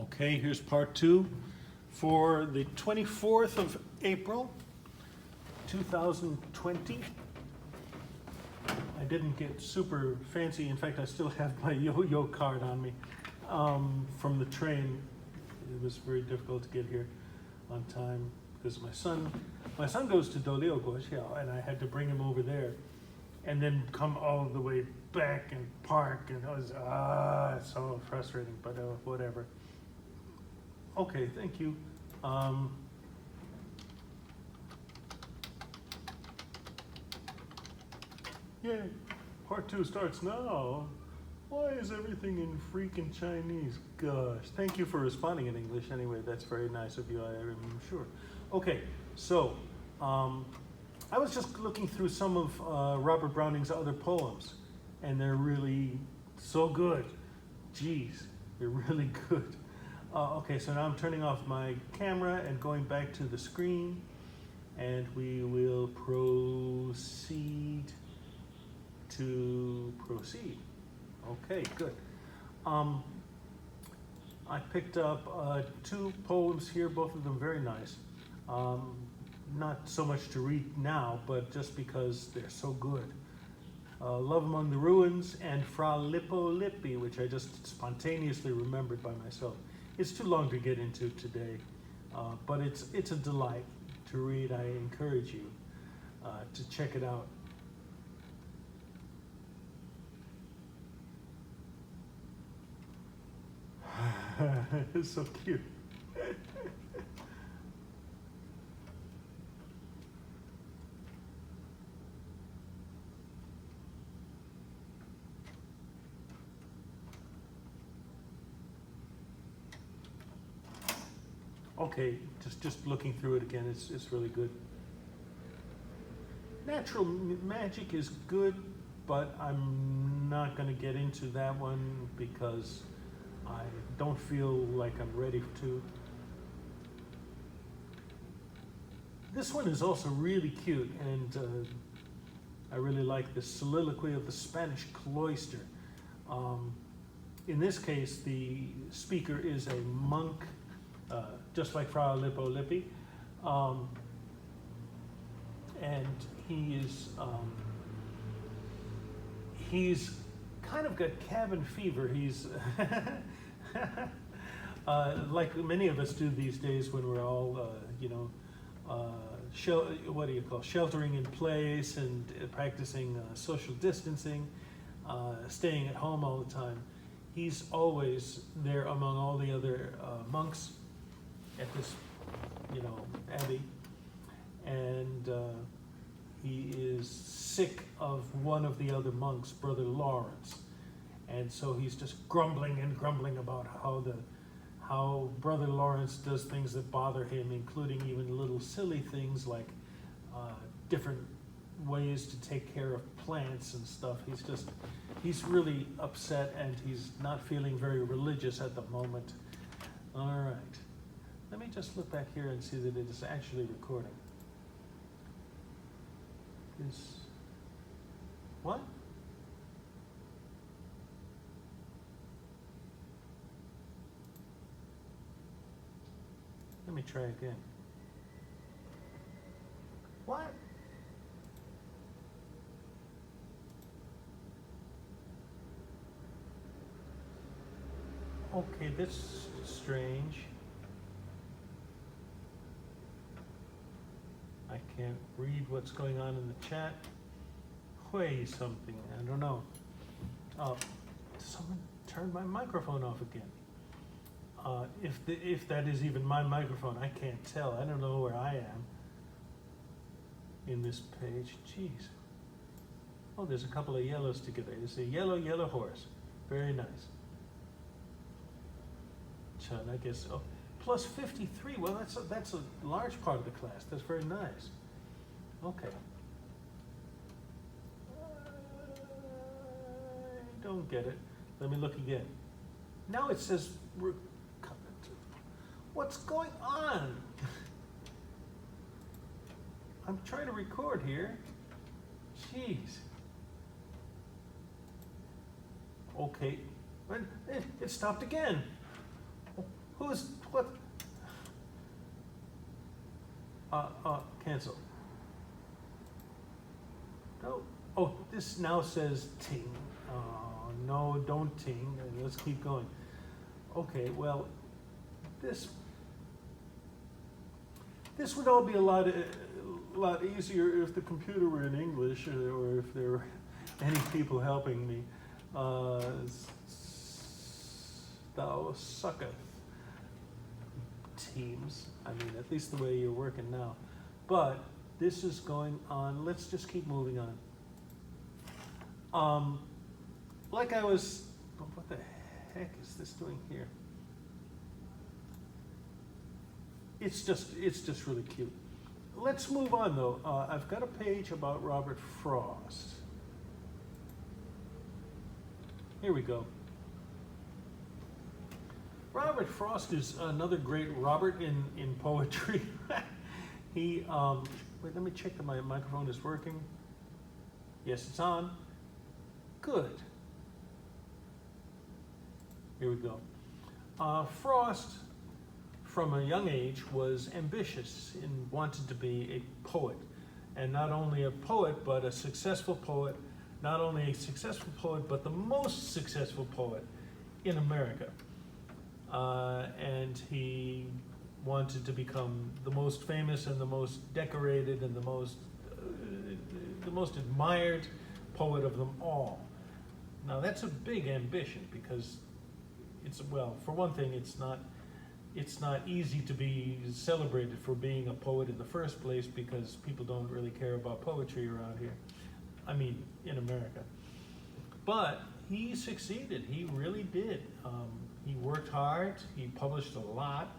Okay, here's part two for the 24th of April, 2020. I didn't get super fancy. In fact, I still have my yo-yo card on me from the train. It was very difficult to get here on time because my son goes to Doliogosh, and I had to bring him over there and then come all the way back and park, and it was it's so frustrating, but whatever. Okay, thank you. Yay, part two starts now. Why is everything in freaking Chinese? Gosh, thank you for responding in English anyway. That's very nice of you, I'm sure. Okay, so I was just looking through some of Robert Browning's other poems, and they're really so good. Geez, they're really good. Okay, so now I'm turning off my camera and going back to the screen, and we will proceed to proceed. Okay, good. I picked up two poems here, both of them very nice. Not so much to read now, but just because they're so good. Love Among the Ruins and Fra Lippo Lippi, which I just spontaneously remembered by myself. It's too long to get into today, but it's a delight to read. I encourage you to check it out. It's so cute. Okay, just looking through it again, it's really good. Natural magic is good, but I'm not going to get into that one because I don't feel like I'm ready to. This one is also really cute, and I really like the soliloquy of the Spanish cloister. In this case, the speaker is a monk, just like Fra Lippo Lippi, and he's kind of got cabin fever. He's like many of us do these days when we're all, sheltering in place and practicing social distancing, staying at home all the time. He's always there among all the other monks at this, abbey, and he is sick of one of the other monks, Brother Lawrence, and so he's just grumbling and grumbling about how Brother Lawrence does things that bother him, including even little silly things like different ways to take care of plants and stuff. He's really upset, and he's not feeling very religious at the moment. All right. Let me just look back here and see that it is actually recording. What? Let me try again. What? Okay, that's strange. I can't read what's going on in the chat. Way something, I don't know. Someone turned my microphone off again. If that is even my microphone, I can't tell. I don't know where I am in this page. Jeez. Oh, there's a couple of yellows together. It's a yellow horse. Very nice. Chun, I guess. Oh, plus 53. Well, that's a large part of the class. That's very nice. Okay. I don't get it. Let me look again. Now it says, what's going on? I'm trying to record here. Jeez. Okay, it stopped again. Who's, what? Cancel. No, oh, this now says ting. No, don't ting, let's keep going. Okay, well, this would all be a lot easier if the computer were in English, or if there were any people helping me. Thou sucketh. Teams, I mean, at least the way you're working now. But this is going on, let's just keep moving on. Like I was, what the heck is this doing here? It's just really cute. Let's move on though. I've got a page about Robert Frost. Here we go. Robert Frost is another great Robert in poetry. He, wait, let me check that my microphone is working. Yes, it's on. Good. Here we go. Frost, from a young age, was ambitious and wanted to be a poet. And not only a poet, but a successful poet. Not only a successful poet, but the most successful poet in America. And he wanted to become the most famous and the most decorated and the most admired poet of them all. Now that's a big ambition, because it's, well, for one thing, it's not easy to be celebrated for being a poet in the first place, because people don't really care about poetry around here. I mean, in America. But he succeeded, he really did. He worked hard, he published a lot,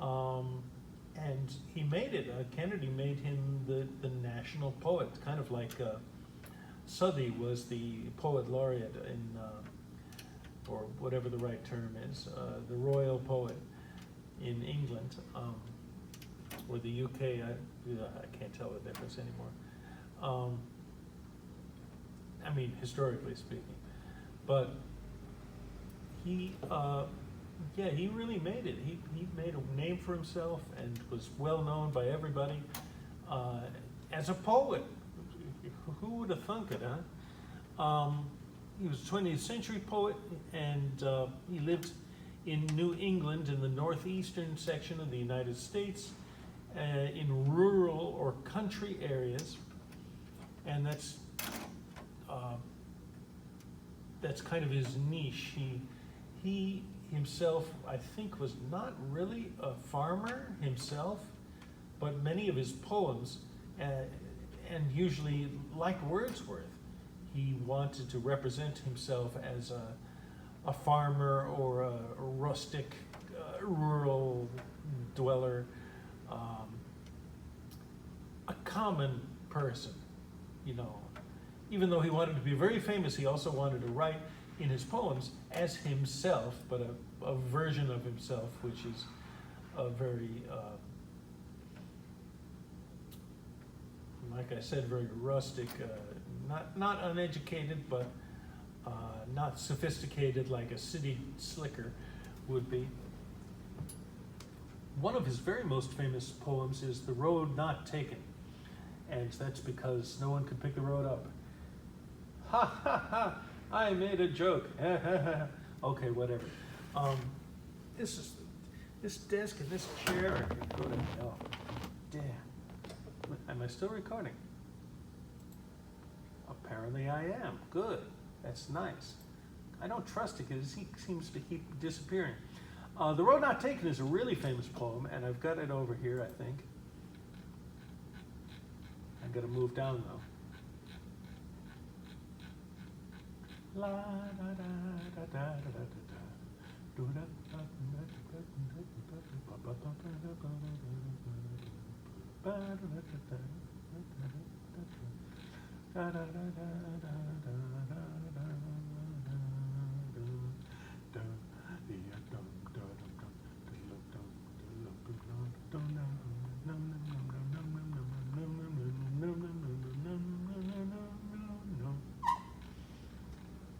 and he made it. Kennedy made him the national poet, kind of like Southey was the poet laureate in, or whatever the right term is, the royal poet in England, or the UK, I can't tell the difference anymore. I mean, historically speaking. But he, yeah, he really made it. He made a name for himself and was well known by everybody as a poet. Who would have thunk it, huh? He was a 20th century poet, and he lived in New England, in the northeastern section of the United States, in rural or country areas, and that's kind of his niche. He himself, I think, was not really a farmer himself, but many of his poems, and usually like Wordsworth, he wanted to represent himself as a farmer or a rustic, rural dweller, a common person, you know. Even though he wanted to be very famous, he also wanted to write in his poems as himself, but a version of himself, which is a very, like I said, very rustic, not uneducated, but not sophisticated like a city slicker would be. One of his very most famous poems is The Road Not Taken, and that's because no one could pick the road up. Ha ha ha! I made a joke. Okay, whatever. This desk and this chair go to hell. Damn. Am I still recording? Apparently I am. Good. That's nice. I don't trust it because he seems to keep disappearing. The Road Not Taken is a really famous poem, and I've got it over here, I think. I've got to move down though. La da da da da da da da. Do da da da da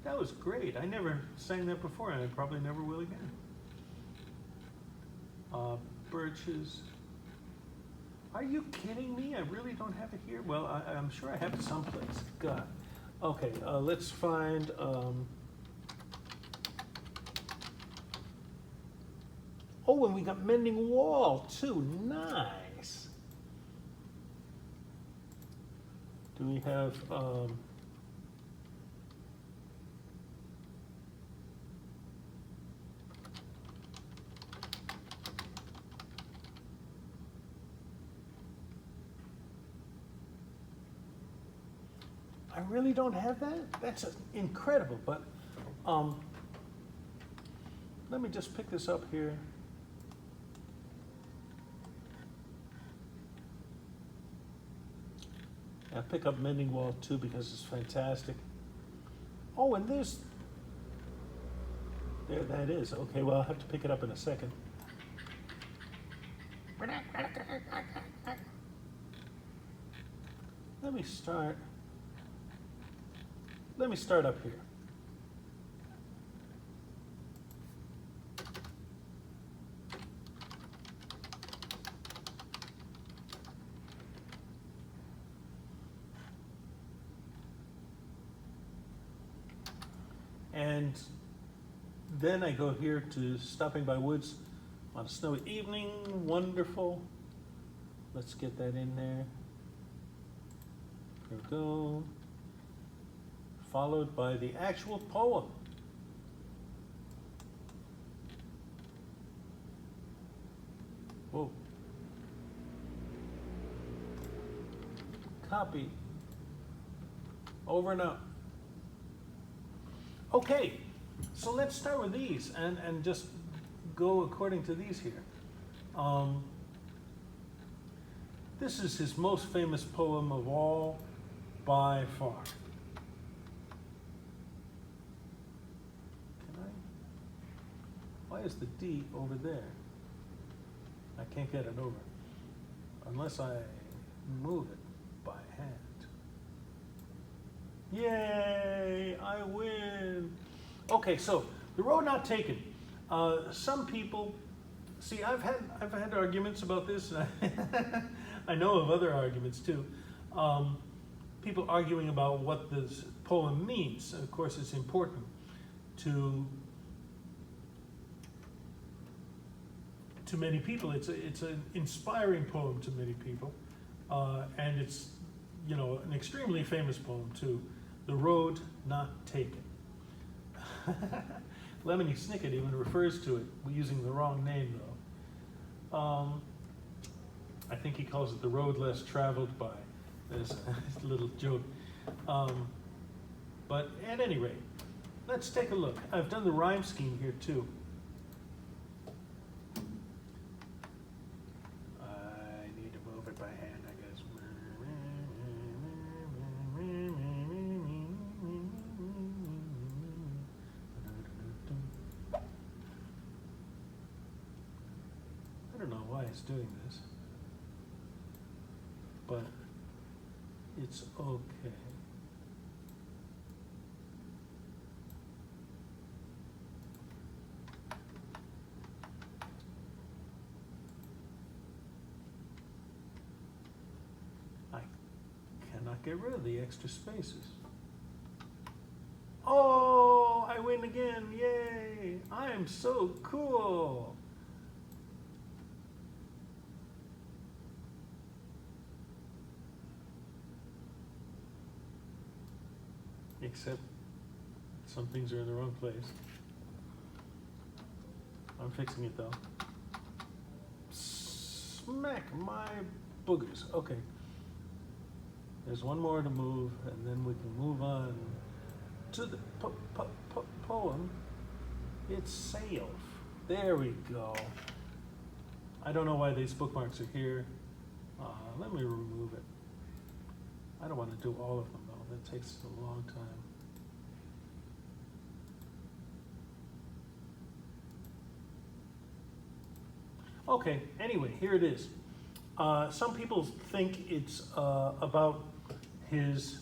That was great. I never sang that before, and I probably never will again. Birches. Are you kidding me? I really don't have it here? Well, I'm sure I have it someplace. God. Okay, let's find, oh, and we got mending wall too. Nice. Do we have, I really don't have that? That's incredible, but let me just pick this up here. I'll pick up Mending Wall too because it's fantastic. Oh, and there that is. Okay, well, I'll have to pick it up in a second. Let me start up here. And then I go here to Stopping by Woods on a snowy evening. Wonderful. Let's get that in there. Here we go. Followed by the actual poem. Whoa. Copy. Over and out. Okay, so let's start with these and just go according to these here. This is his most famous poem of all by far. Can I? Why is the D over there? I can't get it over unless I move it by hand. Yay, I win. Okay, so the road not taken. Some people, see, I've had arguments about this. I know of other arguments too. People arguing about what this poem means. Of course, it's important to many people. It's an inspiring poem to many people, and it's, you know, an extremely famous poem too. The Road Not Taken. Lemony Snicket even refers to it using the wrong name though. I think he calls it the road less traveled by. There's a little joke. But at any rate, let's take a look. I've done the rhyme scheme here too. I need to move it by hand, I guess. I don't know why it's doing this, but it's okay. I cannot get rid of the extra spaces. Oh, I win again, yay! I am so cool. Except some things are in the wrong place. I'm fixing it though. Smack my boogers. Okay. There's one more to move, and then we can move on to the poem. It's Sail. There we go. I don't know why these bookmarks are here. Let me remove it. I don't want to do all of them though. That takes a long time. Okay, anyway, here it is. Some people think it's about his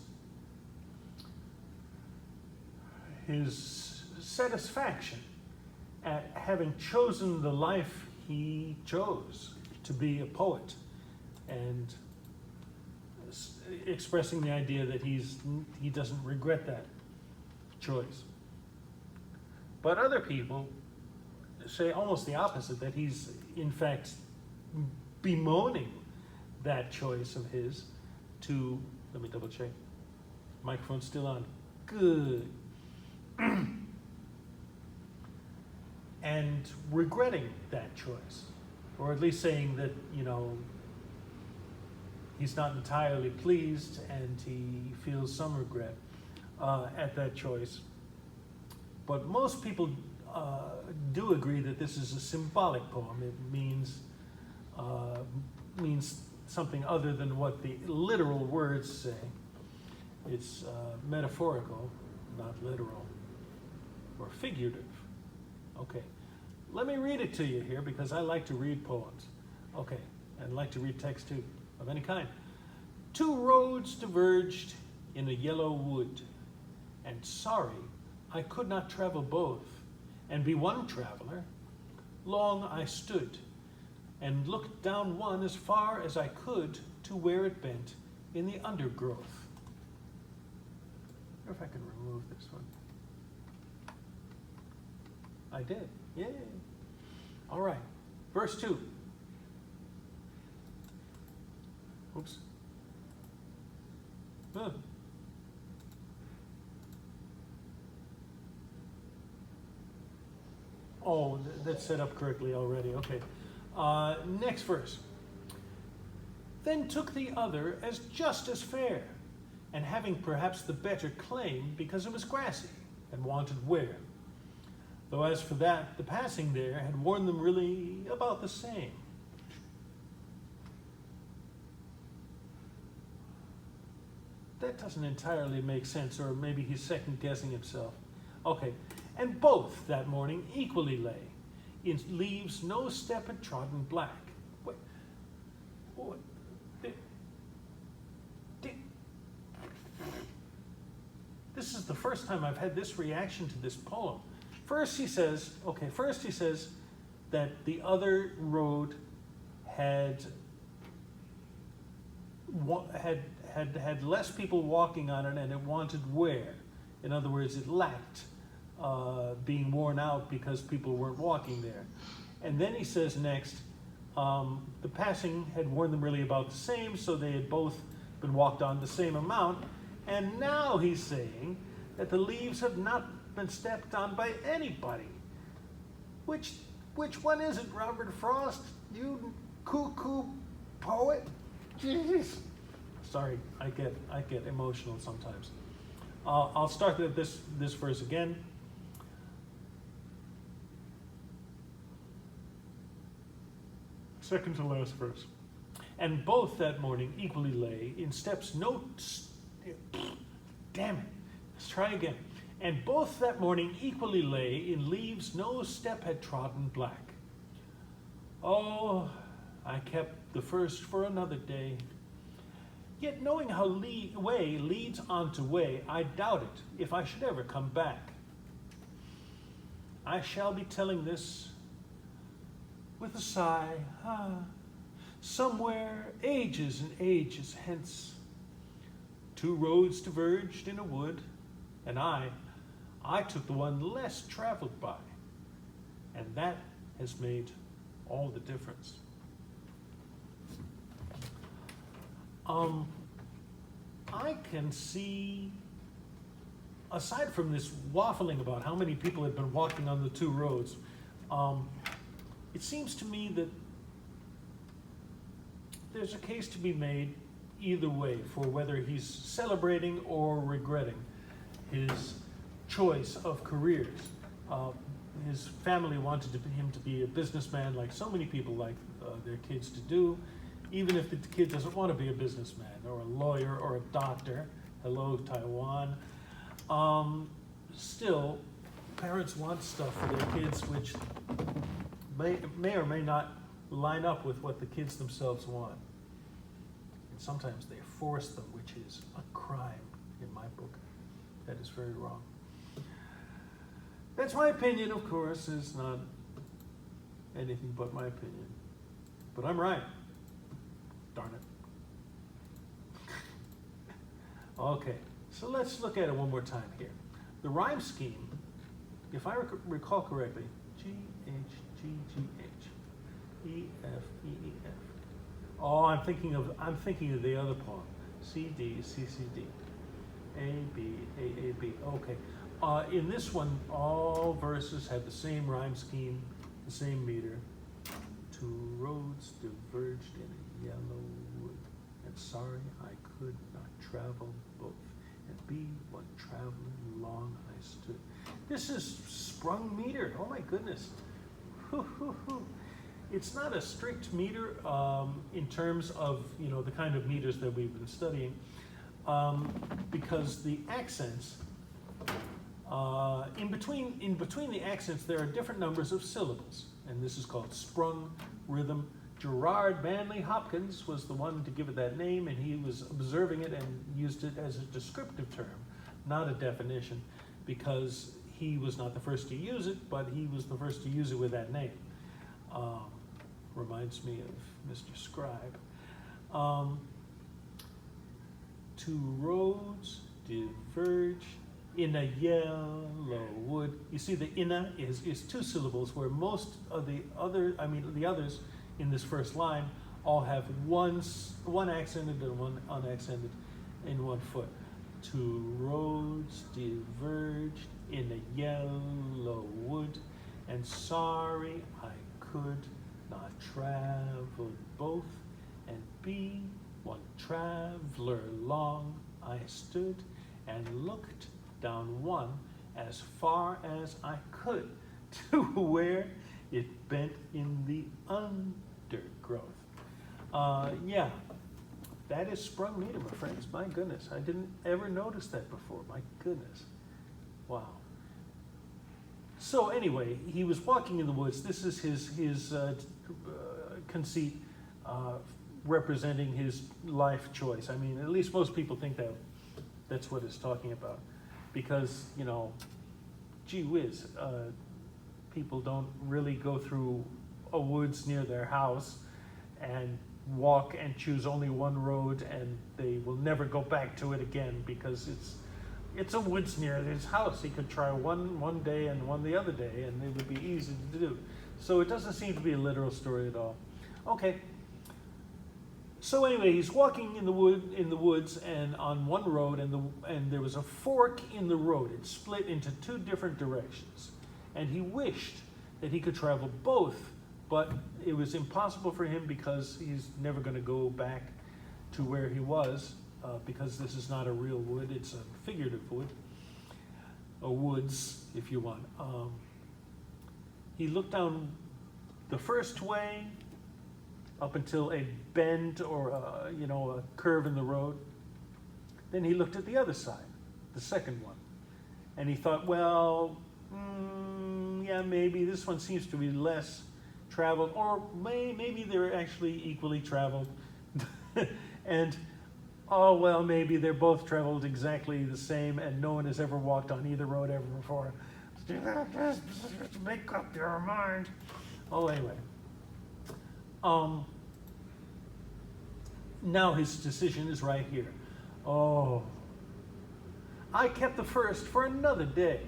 satisfaction at having chosen the life he chose to be a poet, and expressing the idea that he doesn't regret that choice. But other people say almost the opposite, that he's in fact bemoaning that choice of his to, let me double check, microphone's still on, good, and regretting that choice, or at least saying that, you know, he's not entirely pleased and he feels some regret at that choice. But most people do agree that this is a symbolic poem. It means something other than what the literal words say. It's metaphorical, not literal, or figurative. Okay, let me read it to you here because I like to read poems. Okay, and like to read text too, of any kind. Two roads diverged in a yellow wood, and sorry, I could not travel both, and be one traveler. Long I stood, and looked down one as far as I could to where it bent in the undergrowth. I wonder if I can remove this one. I did, yay. All right, verse 2. Oops. Huh. Oh, that's set up correctly already, okay. Next verse. Then took the other as just as fair, and having perhaps the better claim because it was grassy and wanted wear. Though as for that, the passing there had worn them really about the same. That doesn't entirely make sense, or maybe he's second guessing himself. Okay, and both that morning equally lay, in leaves no step had trodden black. Wait, what? This is the first time I've had this reaction to this poem. First he says that the other road had less people walking on it and it wanted wear. In other words, it lacked being worn out because people weren't walking there. And then he says next, the passing had worn them really about the same, so they had both been walked on the same amount. And now he's saying that the leaves have not been stepped on by anybody. Which one is it, Robert Frost? You cuckoo poet? Jeez. Sorry, I get emotional sometimes. I'll start with this verse again. Second to last verse. And both that morning equally lay in steps damn it, let's try again. And both that morning equally lay in leaves no step had trodden black. Oh, I kept the first for another day. Yet knowing how way leads on to way, I doubt it if I should ever come back. I shall be telling this with a sigh, somewhere ages and ages hence. Two roads diverged in a wood, and I took the one less traveled by, and that has made all the difference. I can see, aside from this waffling about how many people had been walking on the two roads, it seems to me that there's a case to be made either way for whether he's celebrating or regretting his choice of careers. His family wanted him to be a businessman, like so many people like their kids to do, even if the kid doesn't want to be a businessman or a lawyer or a doctor. Hello, Taiwan. Still, parents want stuff for their kids which may or may not line up with what the kids themselves want. And sometimes they force them, which is a crime in my book. That is very wrong. That's my opinion, of course. It's not anything but my opinion. But I'm right. Darn it. Okay, so let's look at it one more time here. The rhyme scheme, if I recall correctly, G, H, G, G, H, E, F, E, E, F. Oh, I'm thinking of the other poem. C, D, C, C, D. A, B, A, A, B. Okay. In this one, all verses have the same rhyme scheme, the same meter. Two roads diverged in a yellow wood, and sorry I could not travel both, and be one traveling long I stood. This is sprung meter. Oh my goodness. It's not a strict meter in terms of the kind of meters that we've been studying, because the accents in between the accents there are different numbers of syllables, and this is called sprung rhythm. Gerard Manley Hopkins was the one to give it that name, and he was observing it and used it as a descriptive term, not a definition, because he was not the first to use it, but he was the first to use it with that name. Reminds me of Mr. Scribe. Two roads diverge in a yellow wood. You see, the inna is two syllables, where most of the others in this first line all have one accented and one unaccented in one foot. Two roads diverged in a yellow wood, and sorry I could not travel both, and be one traveler long I stood, and looked down one as far as I could to where it bent in the undergrowth. Yeah, that is sprung meter, my friends. My goodness, I didn't ever notice that before. My goodness, wow. So anyway, he was walking in the woods. This is his conceit representing his life choice. I mean, at least most people think that's what it's talking about, because gee whiz, people don't really go through a woods near their house and walk and choose only one road, and they will never go back to it again because it's a woods near his house. He could try one day and one the other day, and it would be easy to do. So it doesn't seem to be a literal story at all. Okay. So anyway, he's walking in the woods, and on one road, and there was a fork in the road. It split into two different directions, and he wished that he could travel both, but it was impossible for him because he's never going to go back to where he was, because this is not a real wood, it's a figurative wood, a woods, if you want. He looked down the first way up until a bend or a curve in the road. Then he looked at the other side, the second one, and he thought, well, yeah, maybe this one seems to be less traveled, or maybe they're actually equally traveled. And oh, well, maybe they're both traveled exactly the same, and no one has ever walked on either road ever before. Make up your mind. Oh, anyway. Now his decision is right here. Oh, I kept the first for another day.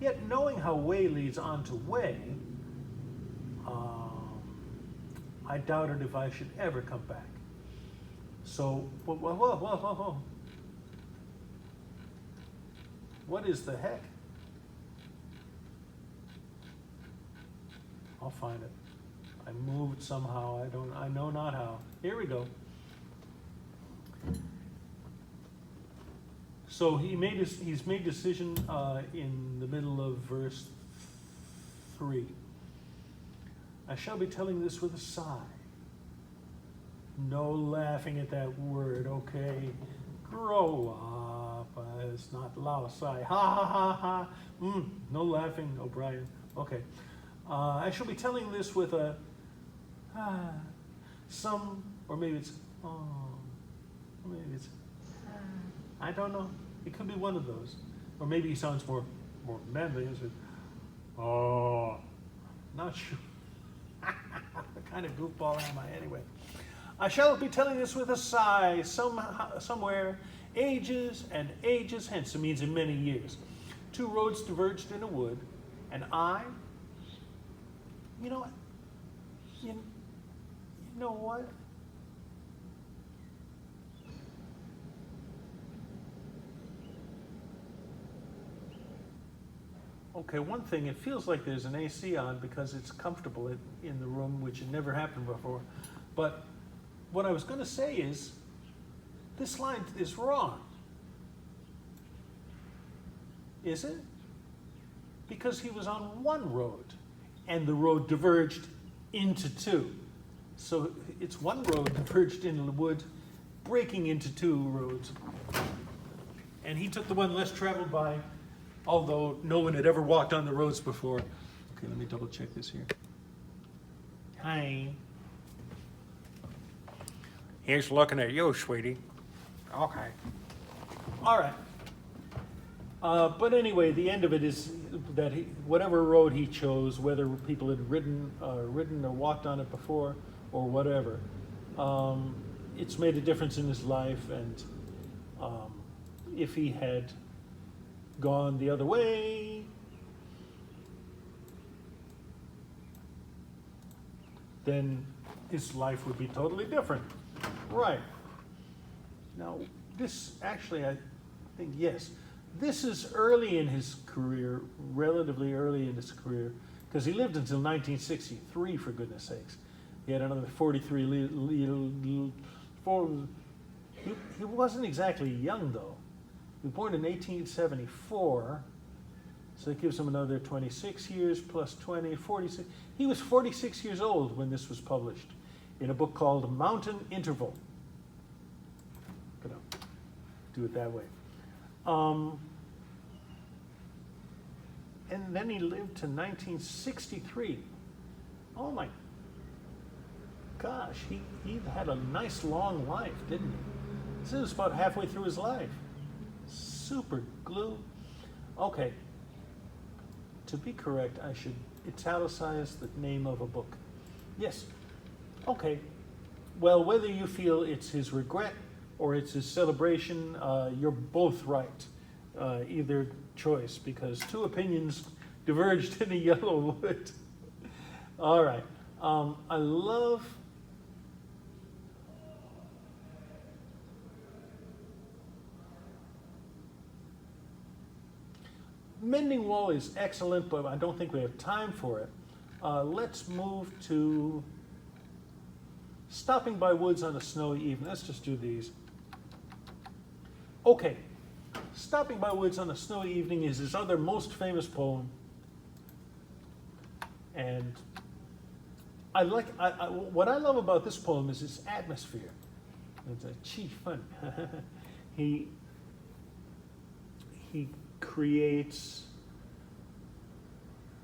Yet knowing how way leads on to way, I doubted if I should ever come back. So, whoa. What is the heck? I'll find it. I moved somehow. I know not how. Here we go. So he's made decision in the middle of verse 3. I shall be telling this with a sigh. No laughing at that word, okay? Grow up. It's not lao sigh. Ha ha ha ha. No laughing, O'Brien. Okay. I shall be telling this with a some, or maybe it's or maybe it's I don't know. It could be one of those, or maybe he sounds more manly. Is it? Oh, not sure. kind of goofball am I anyway? I shall be telling this with a sigh, somewhere, ages and ages hence. It means in many years. Two roads diverged in a wood, and you know what? You know what? Okay, one thing, it feels like there's an AC on because it's comfortable in the room, which had never happened before. But what I was going to say is, this line is wrong. Is it? Because he was on one road, and the road diverged into two. So it's one road diverged into the wood, breaking into two roads. And he took the one less traveled by, although no one had ever walked on the roads before. Okay, let me double check this here. Hi. He's looking at you, sweetie. Okay. All right. But anyway, the end of it is that whatever road he chose, whether people had ridden or walked on it before or whatever, it's made a difference in his life. And if he had gone the other way, then his life would be totally different. Right. Now, this actually, I think, yes, this is early in his career, relatively early in his career, because he lived until 1963, for goodness sakes. He had another 43 he wasn't exactly young, though. He was born in 1874, so that gives him another 26 years plus 20, 46. He was 46 years old when this was published in a book called Mountain Interval. Gonna do it that way. And then he lived to 1963. Oh my gosh, he had a nice long life, didn't he? This is about halfway through his life. Super glue. Okay. To be correct, I should italicize the name of a book. Yes. Okay. Well, whether you feel it's his regret or it's his celebration, you're both right. Either choice, because two opinions diverged in a yellow wood. All right. I love Mending Wall is excellent, but I don't think we have time for it. Let's move to Stopping by Woods on a Snowy Evening. Let's just do these. Okay. Stopping by Woods on a Snowy Evening is his other most famous poem. And what I love about this poem is its atmosphere. It's a chief fun. He creates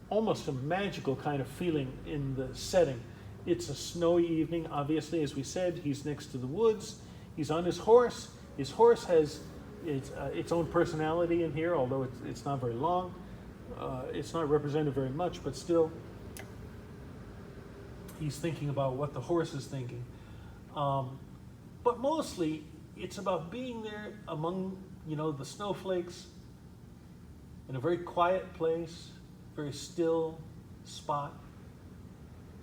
almost a magical kind of feeling in the setting. It's a snowy evening, obviously, as we said. He's next to the woods. He's on his horse. His horse has its own personality in here, although it's not very long. It's not represented very much, but still, he's thinking about what the horse is thinking. But mostly, it's about being there among, the snowflakes in a very quiet place, very still spot,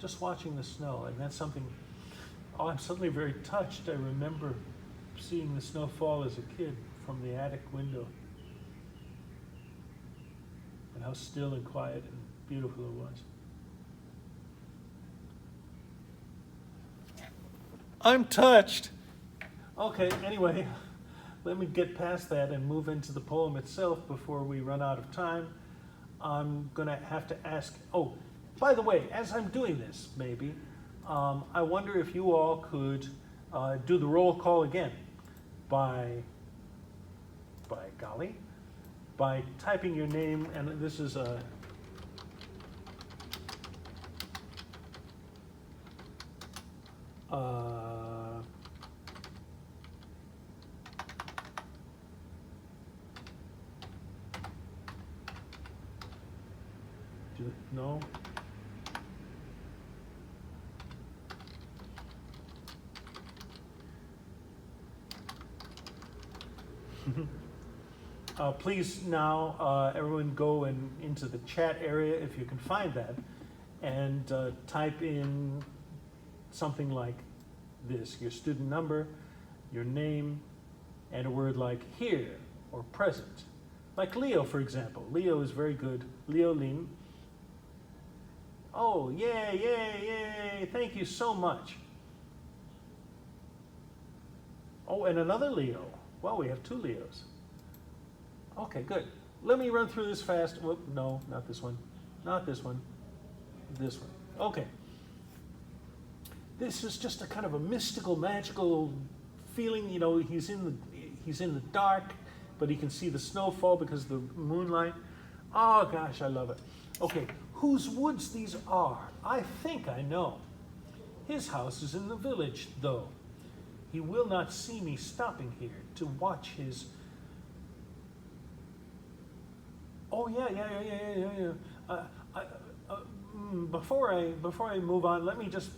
just watching the snow. And that's something, I'm suddenly very touched. I remember seeing the snow fall as a kid from the attic window, and how still and quiet and beautiful it was. I'm touched. Okay, anyway, let me get past that and move into the poem itself before we run out of time. I'm going to have to ask, oh, by the way, as I'm doing this, maybe, I wonder if you all could do the roll call again by typing your name, and this is a no? Please now, everyone go into the chat area if you can find that, and type in something like this, your student number, your name, and a word like here or present. Like Leo, for example. Leo is very good. Leo Lin. Oh, yay, yay, yay. Thank you so much. Oh, and another Leo. Well, we have 2 Leos. Okay, good. Let me run through this fast. Whoop, no, not this one. Not this one. This one. Okay. This is just a kind of a mystical, magical feeling. You know, he's in the dark, but he can see the snowfall because of the moonlight. Oh gosh, I love it. Okay, whose woods these are? I think I know. His house is in the village, though. He will not see me stopping here to watch his. Oh yeah. Before I move on, let me just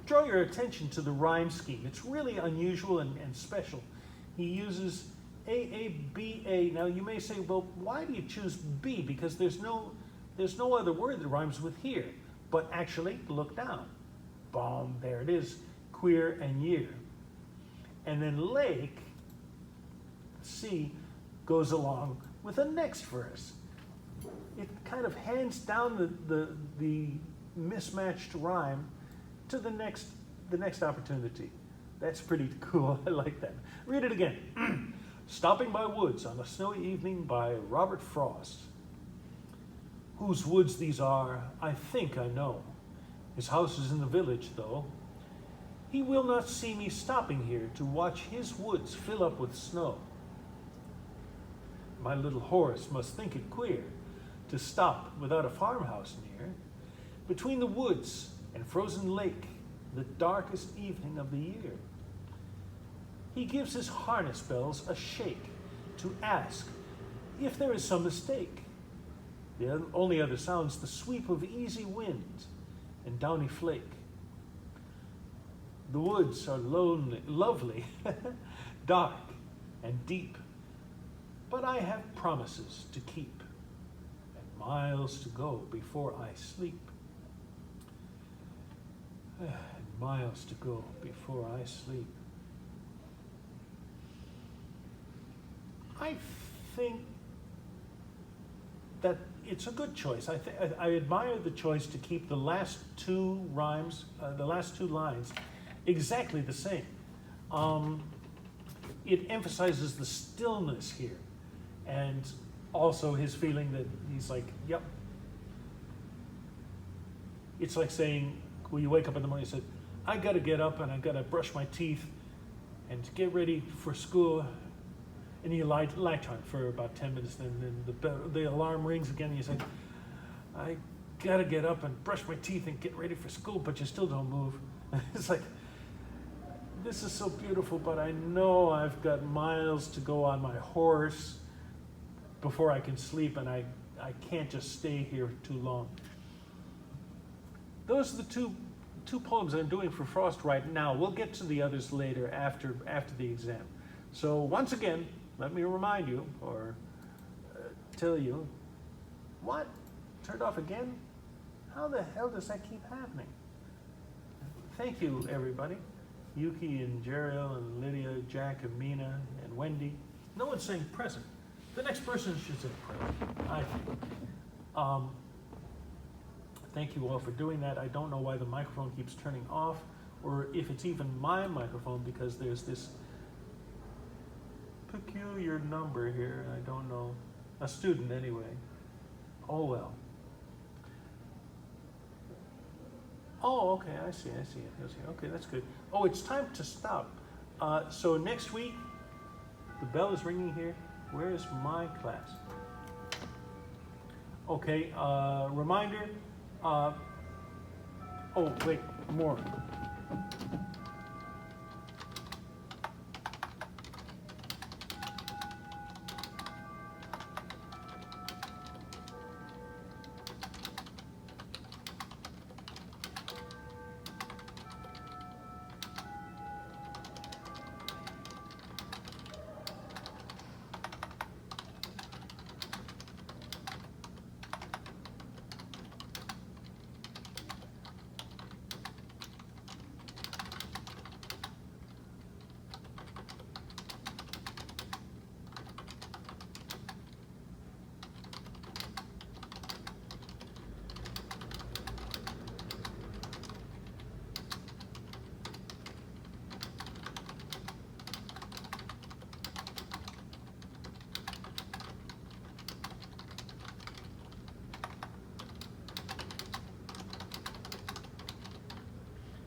draw your attention to the rhyme scheme. It's really unusual and special. He uses A-A-B-A. Now you may say, well, why do you choose B? Because there's no other word that rhymes with here. But actually, look down. Boom, there it is. Queer and year. And then lake, C, goes along with the next verse. It kind of hands down the mismatched rhyme to the next opportunity. That's pretty cool. I like that. Read it again. Stopping by woods on a snowy evening by Robert Frost. Whose woods these are, I think I know. His house is in the village, though. He will not see me stopping here to watch his woods fill up with snow. My little horse must think it queer to stop without a farmhouse near, between the woods and frozen lake, the darkest evening of the year. He gives his harness bells a shake to ask if there is some mistake. The only other sound's the sweep of easy wind and downy flake. The woods are lonely, lovely, dark and deep, but I have promises to keep and miles to go before I sleep. And miles to go before I sleep. I think that it's a good choice. I admire the choice to keep the last 2 rhymes, the last 2 lines, exactly the same. It emphasizes the stillness here, and also his feeling that he's like, yep. It's like saying, when you wake up in the morning, you said, I gotta get up and I gotta brush my teeth and get ready for school. And you lie on for about 10 minutes, and then the alarm rings again, and you say, I gotta get up and brush my teeth and get ready for school, but you still don't move. It's like, this is so beautiful, but I know I've got miles to go on my horse before I can sleep, and I can't just stay here too long. Those are the two poems I'm doing for Frost right now. We'll get to the others later after the exam. So once again, let me remind you, or tell you, what? Turned off again? How the hell does that keep happening? Thank you, everybody. Yuki and Jeriel and Lydia, Jack and Mina and Wendy. No one's saying present. The next person should say present, I think. Thank you all for doing that. I don't know why the microphone keeps turning off, or if it's even my microphone, because there's this peculiar number here. I don't know. A student, anyway. Oh, well. Oh, okay, I see. Okay, that's good. Oh, it's time to stop. So next week, the bell is ringing here. Where is my class? Okay, reminder. Oh, wait, more.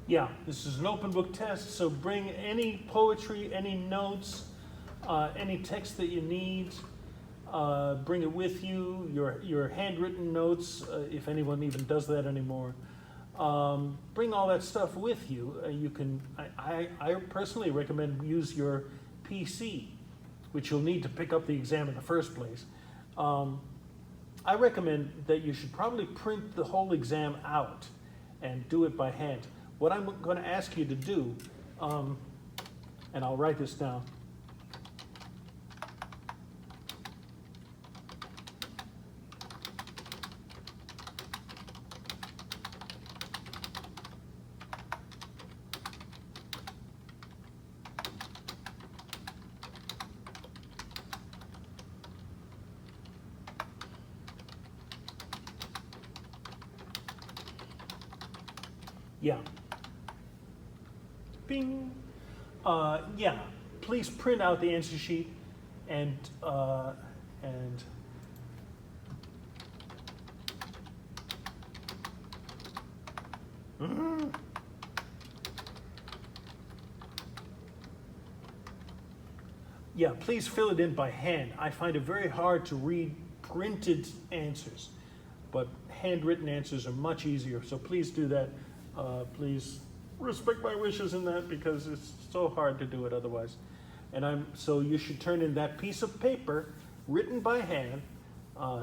Yeah, this is an open book test, so bring any poetry, any notes, any text that you need. Bring it with you, your handwritten notes, if anyone even does that anymore. Bring all that stuff with you. You can, I personally recommend use your PC, which you'll need to pick up the exam in the first place. I recommend that you should probably print the whole exam out and do it by hand. What I'm going to ask you to do, and I'll write this down. Yeah. Bing. Yeah. Please print out the answer sheet and yeah, please fill it in by hand. I find it very hard to read printed answers, but handwritten answers are much easier. So please do that. Please respect my wishes in that, because it's so hard to do it otherwise. And so you should turn in that piece of paper written by hand.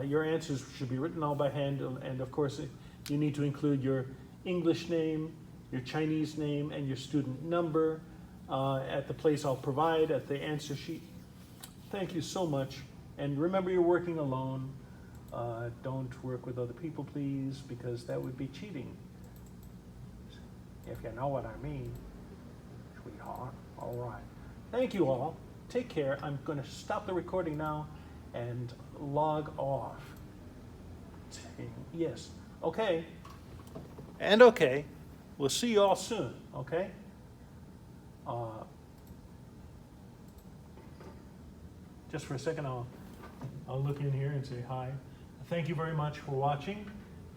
Your answers should be written all by hand, and of course you need to include your English name, your Chinese name, and your student number at the place I'll provide at the answer sheet. Thank you so much, and remember you're working alone. Don't work with other people, please, because that would be cheating. If you know what I mean, sweetheart. All right. Thank you all. Take care. I'm going to stop the recording now and log off. Yes. Okay. And okay. We'll see you all soon. Okay? Just for a second, I'll look in here and say hi. Thank you very much for watching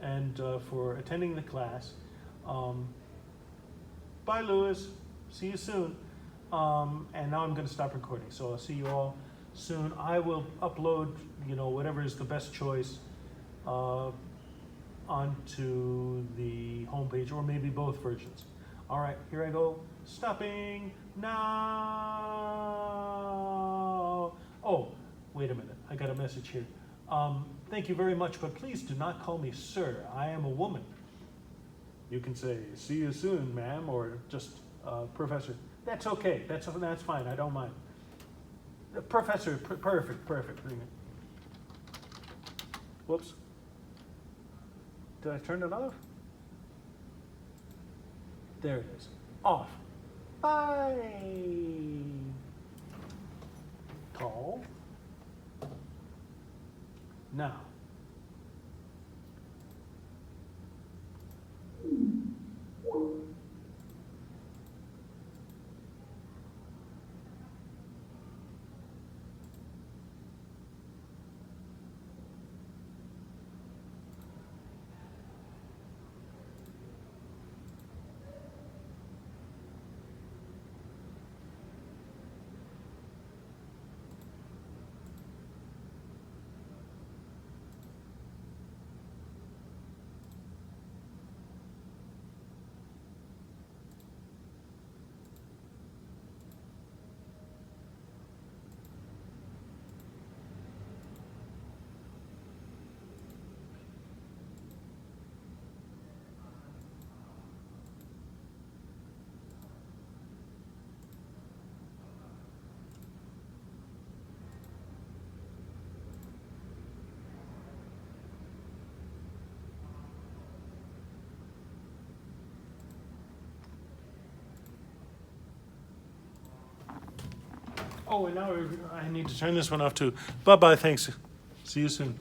and for attending the class. Bye, Louis. See you soon. And now I'm going to stop recording. So I'll see you all soon. I will upload, whatever is the best choice onto the homepage, or maybe both versions. All right, here I go. Stopping now. Oh, wait a minute. I got a message here. Thank you very much, but please do not call me sir. I am a woman. You can say, see you soon, ma'am, or just professor. That's okay. That's fine. I don't mind. Professor, perfect. Bring it. Whoops. Did I turn it off? There it is. Off. Bye. Call. Now. Oh, and now I need to turn this one off too. Bye-bye, thanks. See you soon.